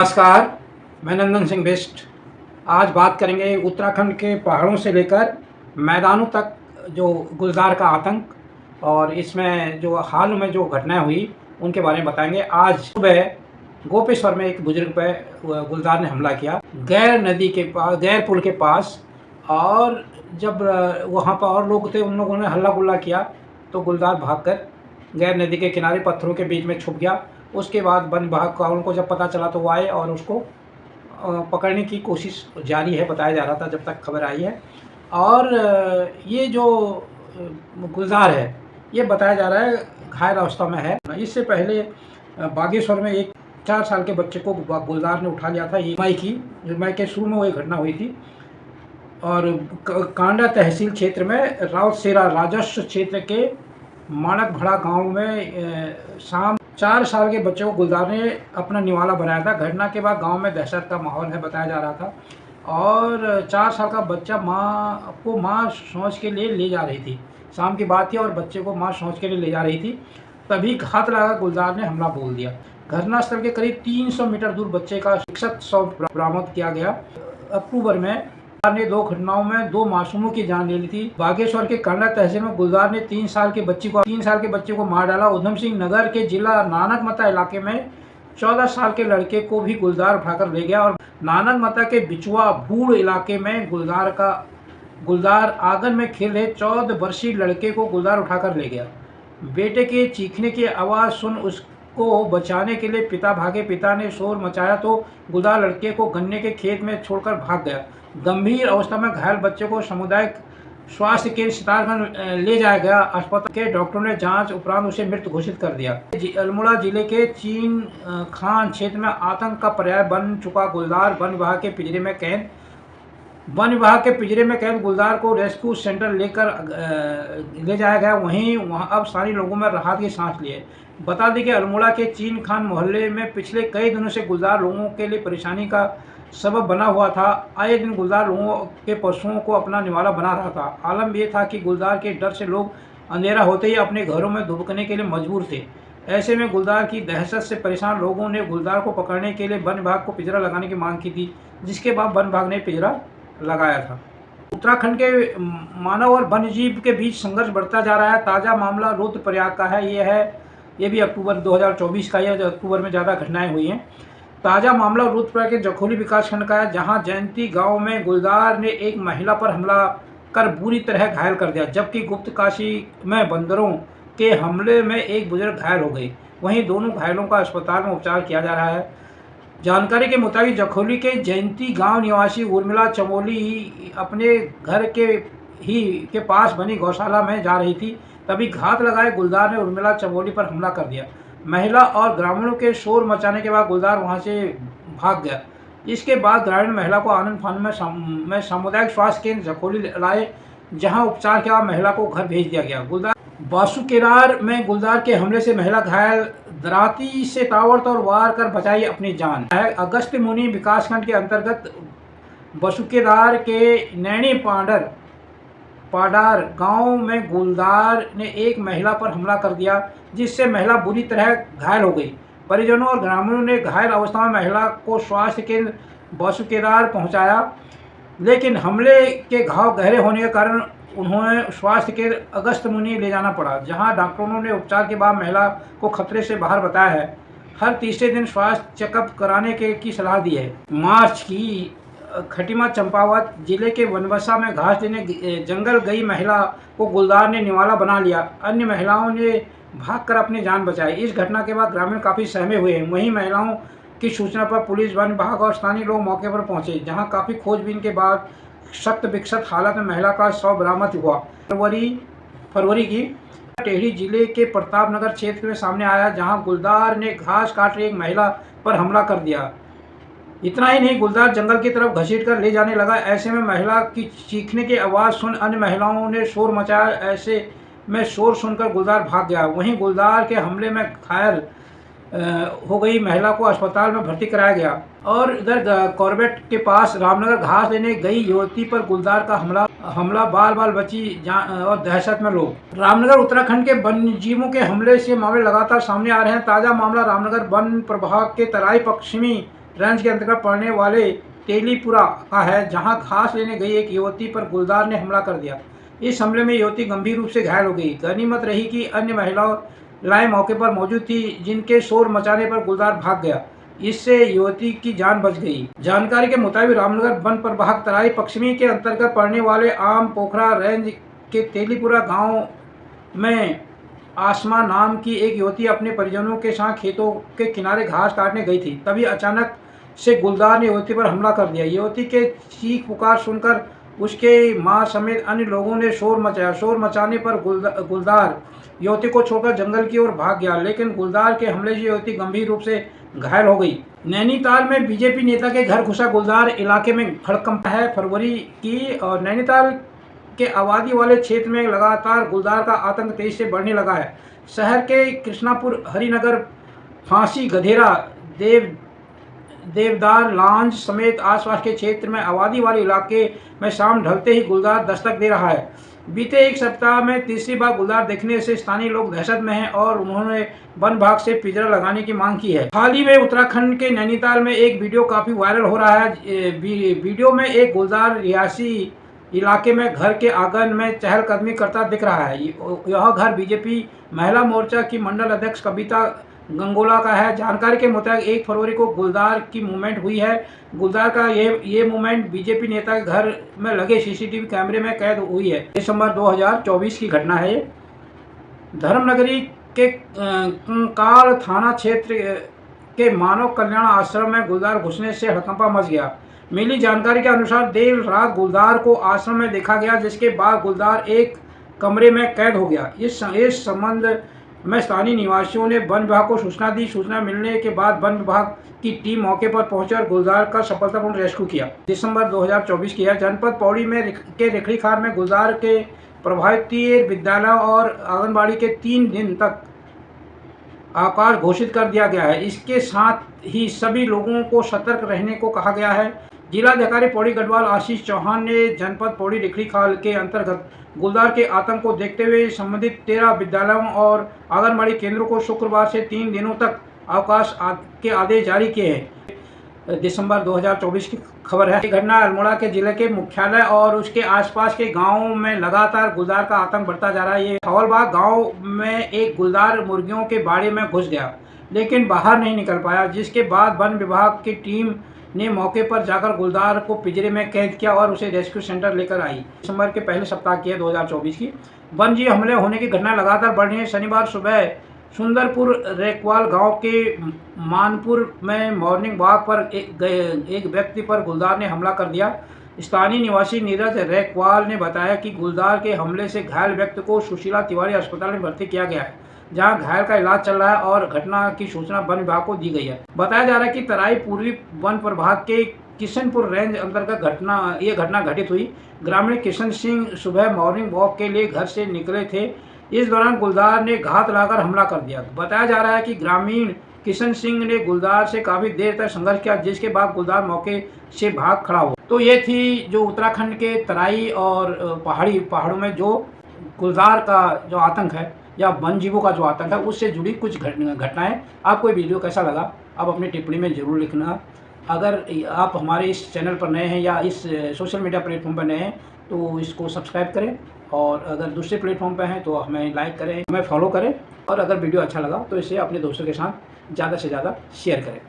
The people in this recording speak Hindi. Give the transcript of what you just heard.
नमस्कार, मैं नंदन सिंह बिष्ट। आज बात करेंगे उत्तराखंड के पहाड़ों से लेकर मैदानों तक जो गुलदार का आतंक और इसमें जो हाल में जो घटनाएं हुई उनके बारे में बताएंगे। आज सुबह गोपेश्वर में एक बुजुर्ग पे गुलदार ने हमला किया, गैर नदी के पास, गैर पुल के पास। और जब वहाँ पर और लोग थे, उन लोगों ने हल्ला गुल्ला किया तो गुलदार भागकर गैर नदी के किनारे पत्थरों के बीच में छुप गया। उसके बाद वन विभाग का उनको जब पता चला तो वो आए और उसको पकड़ने की कोशिश जारी है, बताया जा रहा था जब तक खबर आई है। और ये जो गुलजार है, ये बताया जा रहा है घायल अवस्था में है। इससे पहले बागेश्वर में एक 4 साल के बच्चे को गुलजार ने उठा लिया था। मई के शुरू में वो घटना हुई थी। और कांडा तहसील क्षेत्र में राउतसेरा राजस्व क्षेत्र के माणक भड़ा गांव में शाम 4 साल के बच्चे को गुलजार ने अपना निवाला बनाया था। घटना के बाद गांव में दहशत का माहौल है, बताया जा रहा था। और 4 साल का बच्चा माँ शौच के लिए ले जा रही थी। शाम की बात थी और बच्चे को माँ शौच के लिए ले जा रही थी, तभी घात लगा गुलजार ने हमला बोल दिया। घटनास्थल के करीब 300 मीटर दूर बच्चे का विक्षत शव बरामद किया गया। अक्टूबर में ने 2 घटनाओं में 2 मासूमों की जान ले ली थी। बागेश्वर के कांडा तहसील में गुलजार ने 3 साल के बच्चे को मार डाला। उधम सिंह नगर के जिला नानकमता इलाके में 14 साल के लड़के को भी गुलजार उठाकर ले गया। और नानकमता के बिचुआ भूड़ इलाके में गुलजार आंगन में खेल रहे 14 वर्षीय लड़के को गुलजार उठाकर ले गया। बेटे के चीखने की आवाज़ सुन उसको बचाने के लिए पिता भागे। पिता ने शोर मचाया तो गुलजार लड़के को गन्ने के खेत में छोड़कर भाग गया। गंभीर अवस्था में घायल बच्चे को सामुदायिक स्वास्थ्य केंद्र सितारगंज ले जाया गया। अस्पताल के डॉक्टरों ने जांच उपरांत उसे मृत घोषित कर दिया। अल्मोड़ा जिले के चीन खान क्षेत्र में आतंक का पर्याय बन चुका गुलजार वन विभाग के पिंजरे में कैद गुलजार को रेस्क्यू सेंटर ले जाया गया। वहाँ अब स्थानीय लोगों में राहत की सांस लिए। बता दें कि अल्मोड़ा के चीन खान मोहल्ले में पिछले कई दिनों से गुलजार लोगों के लिए परेशानी का सबब बना हुआ था। आए दिन गुलजार लोगों के पशुओं को अपना निवाला बना रहा था। आलम यह था कि गुलजार के डर से लोग अंधेरा होते ही अपने घरों में दुबकने के लिए मजबूर थे। ऐसे में गुलजार की दहशत से परेशान लोगों ने गुलजार को पकड़ने के लिए वन विभाग को पिंजरा लगाने की मांग की थी, जिसके बाद वन विभाग ने पिंजरा लगाया था। उत्तराखंड के मानव और वन्यजीव के बीच संघर्ष बढ़ता जा रहा है। ताज़ा मामला रुद्रप्रयाग का है। ये भी अक्टूबर 2024 का है, जो अक्टूबर में ज़्यादा घटनाएं हुई हैं। ताज़ा मामला रुद्रप्रयाग के जखोली विकासखंड का है, जहां जयंती गांव में गुलजार ने एक महिला पर हमला कर बुरी तरह घायल कर दिया, जबकि गुप्तकाशी में बंदरों के हमले में एक बुजुर्ग घायल हो गई। वहीं दोनों घायलों का अस्पताल में उपचार किया जा रहा है। जानकारी के मुताबिक जखोली के जयंती गांव निवासी उर्मिला चमोली अपने घर के पास बनी गौशाला में जा रही थी, तभी घात लगाए गुलजार ने उर्मिला चमोली पर हमला कर दिया। महिला और ग्रामीणों के शोर मचाने के बाद गुलजार वहां से भाग गया। इसके बाद ग्रामीण महिला को आनंद फानन में सामुदायिक स्वास्थ्य केंद्र जखोली लाए, जहां उपचार के बाद महिला को घर भेज दिया गया। गुलजार बासुकेरार में गुलजार के हमले से महिला घायल, दराती से ताबड़तोड़ वार कर बचाई अपनी जान। अगस्त मुनि विकासखंड के अंतर्गत बसुकेदार के नैनी पाडार गांव में गुलजार ने एक महिला पर हमला कर दिया, जिससे महिला बुरी तरह घायल हो गई। परिजनों और ग्रामीणों ने घायल अवस्था में महिला को स्वास्थ्य केंद्र बसुकेदार पहुंचाया, लेकिन हमले के घाव गहरे होने के कारण उन्होंने स्वास्थ्य केंद्र अगस्त मुनि ले जाना पड़ा, जहां डॉक्टरों ने उपचार के बाद महिला को खतरे से बाहर बताया है। हर तीसरे दिन स्वास्थ्य चेकअप कराने की सलाह दी है। मार्च की खटीमा चंपावत जिले के वनवसा में घास लेने जंगल गई महिला को गुलजार ने निवाला बना लिया। अन्य महिलाओं ने भागकर अपनी जान बचाई। इस घटना के बाद ग्रामीण काफ़ी सहमे हुए हैं। वहीं महिलाओं की सूचना पर पुलिस, वन विभाग और स्थानीय लोग मौके पर पहुंचे, जहां काफ़ी खोजबीन के बाद सख्त विक्षत हालत में महिला का शव बरामद हुआ। फरवरी की टेहरी जिले के प्रतापनगर क्षेत्र में सामने आया, जहां गुलजार ने घास काट रही एक महिला पर हमला कर दिया। इतना ही नहीं, गुलजार जंगल की तरफ घसीट कर ले जाने लगा। ऐसे में महिला की चीखने की आवाज़ सुन अन्य महिलाओं ने शोर मचाया। ऐसे में शोर सुनकर गुलजार भाग गया। वहीं गुलजार के हमले में घायल हो गई महिला को अस्पताल में भर्ती कराया गया। और इधर कॉर्बेट के पास रामनगर घास लेने गई युवती पर गुलजार का हमला बाल बाल बची और दहशत में लोग। रामनगर उत्तराखंड के वन्यजीवों के हमले से मामले लगातार सामने आ रहे हैं। ताज़ा मामला रामनगर वन प्रभाग के तराई पश्चिमी रेंज के अंतर्गत पड़ने वाले तेलीपुरा का है, जहां घास लेने गई एक युवती पर गुलदार ने हमला कर दिया। इस हमले में युवती गंभीर रूप से घायल हो गई। गनीमत रही कि अन्य महिलाएं मौके पर मौजूद थी, जिनके शोर मचाने पर गुलदार भाग गया। इससे युवती की जान बच गई। जानकारी के मुताबिक रामनगर वन प्रभाग तराई पश्चिमी के अंतर्गत पड़ने वाले आम पोखरा रेंज के तेलीपुरा गांव में आसमा नाम की एक युवती अपने परिजनों के साथ खेतों के किनारे घास काटने गई थी। तभी अचानक से गुलदार ने युवती पर हमला कर दिया। युवती के चीख पुकार सुनकर उसके मां समेत अन्य लोगों ने शोर मचाया। शोर मचाने पर गुलदार युवती को छोड़कर जंगल की ओर भाग गया, लेकिन गुलदार के हमले से युवती गंभीर रूप से घायल हो गई। नैनीताल में बीजेपी नेता के घर घुसा गुलदार, इलाके में हड़कंप है। फरवरी की और नैनीताल के आबादी वाले क्षेत्र में लगातार गुलदार का आतंक तेजी से बढ़ने लगा है। शहर के कृष्णापुर, हरिनगर, फांसी, गधेरा, देवदार लॉन्ज समेत आसपास के क्षेत्र में आबादी वाले इलाके में शाम ढलते ही गुलदार दस्तक दे रहा है। बीते एक सप्ताह में तीसरी बार गुलदार देखने से स्थानीय लोग दहशत में हैं और उन्होंने वन विभाग से पिंजरा लगाने की मांग की है। हाल ही में उत्तराखंड के नैनीताल में एक वीडियो काफी वायरल हो रहा है। वीडियो में एक गुलदार रिहायशी इलाके में घर के आंगन में चहलकदमी करता दिख रहा है। यह घर बीजेपी महिला मोर्चा की मंडल अध्यक्ष कविता गंगोला का है। जानकारी के मुताबिक 1 फरवरी को गुलदार की मूवमेंट हुई है। गुलदार का ये मूवमेंट बीजेपी नेता के घर में लगे सीसीटीवी कैमरे में कैद हुई है। दिसंबर 2024 की घटना है। धर्मनगरी के कंकाल थाना क्षेत्र के मानव कल्याण आश्रम में गुलदार घुसने से हड़कंपा मच गया। मिली जानकारी के अनुसार देर रात गुलदार को आश्रम में देखा गया, जिसके बाद गुलदार एक कमरे में कैद हो गया। इस संबंध में स्थानीय निवासियों ने वन विभाग को सूचना दी। सूचना मिलने के बाद वन विभाग की टीम मौके पर पहुंचकर गुलदार का सफलतापूर्ण रेस्क्यू किया। दिसंबर 2024 की है। जनपद पौड़ी में के रेखड़ीखाल में गुलदार के प्रभावित विद्यालय और आंगनबाड़ी के 3 दिन तक अवकाश घोषित कर दिया गया है। इसके साथ ही सभी लोगों को सतर्क रहने को कहा गया है। जिलाधिकारी पौड़ी गढ़वाल आशीष चौहान ने जनपद पौड़ी रेखड़ीखाल के अंतर्गत गुलदार के आतंक को देखते हुए संबंधित 13 विद्यालयों और आंगनबाड़ी केंद्रों को शुक्रवार से 3 दिनों तक अवकाश के आदेश जारी किए हैं। दिसंबर 2024 की खबर है। घटना अल्मोड़ा के जिले के मुख्यालय और उसके आसपास के गांवों में लगातार गुलदार का आतंक बढ़ता जा रहा है। ये खवलबाग गांव में एक गुलदार मुर्गियों के बाड़े में घुस गया, लेकिन बाहर नहीं निकल पाया, जिसके बाद वन विभाग की टीम ने मौके पर जाकर गुलदार को पिंजरे में कैद किया और उसे रेस्क्यू सेंटर लेकर आई। दिसंबर के पहले सप्ताह की है 2024 की। वन्यजीव हमले होने की घटना लगातार बढ़ रही है। शनिवार सुबह सुंदरपुर रेकवाल गांव के मानपुर में मॉर्निंग वॉक पर एक व्यक्ति पर गुलदार ने हमला कर दिया। स्थानीय निवासी नीरज रेकवाल ने बताया कि गुलदार के हमले से घायल व्यक्ति को सुशीला तिवारी अस्पताल में भर्ती किया गया है, जहां घायल का इलाज चल रहा है और घटना की सूचना वन विभाग को दी गई है। बताया जा रहा है कि तराई पूर्वी वन प्रभाग के किशनपुर रेंज अंतर्गत ये घटना घटित हुई। ग्रामीण किशन सिंह सुबह मॉर्निंग वॉक के लिए घर से निकले थे। इस दौरान गुलदार ने घात लगाकर हमला कर दिया। बताया जा रहा है कि ग्रामीण किशन सिंह ने गुलदार से काफी देर तक संघर्ष किया, जिसके बाद गुलदार मौके से भाग खड़ा हुआ। तो ये थी जो उत्तराखंड के तराई और पहाड़ों में जो गुलदार का जो आतंक है या वन जीवों का जो आतंक है, उससे जुड़ी कुछ घटनाएं। आपको ये वीडियो कैसा लगा आप अपनी टिप्पणी में ज़रूर लिखना। अगर आप हमारे इस चैनल पर नए हैं या इस सोशल मीडिया प्लेटफॉर्म पर नए हैं तो इसको सब्सक्राइब करें, और अगर दूसरे प्लेटफॉर्म पर हैं तो हमें लाइक करें, हमें फॉलो करें, और अगर वीडियो अच्छा लगा तो इसे अपने दोस्तों के साथ ज़्यादा से ज़्यादा शेयर करें।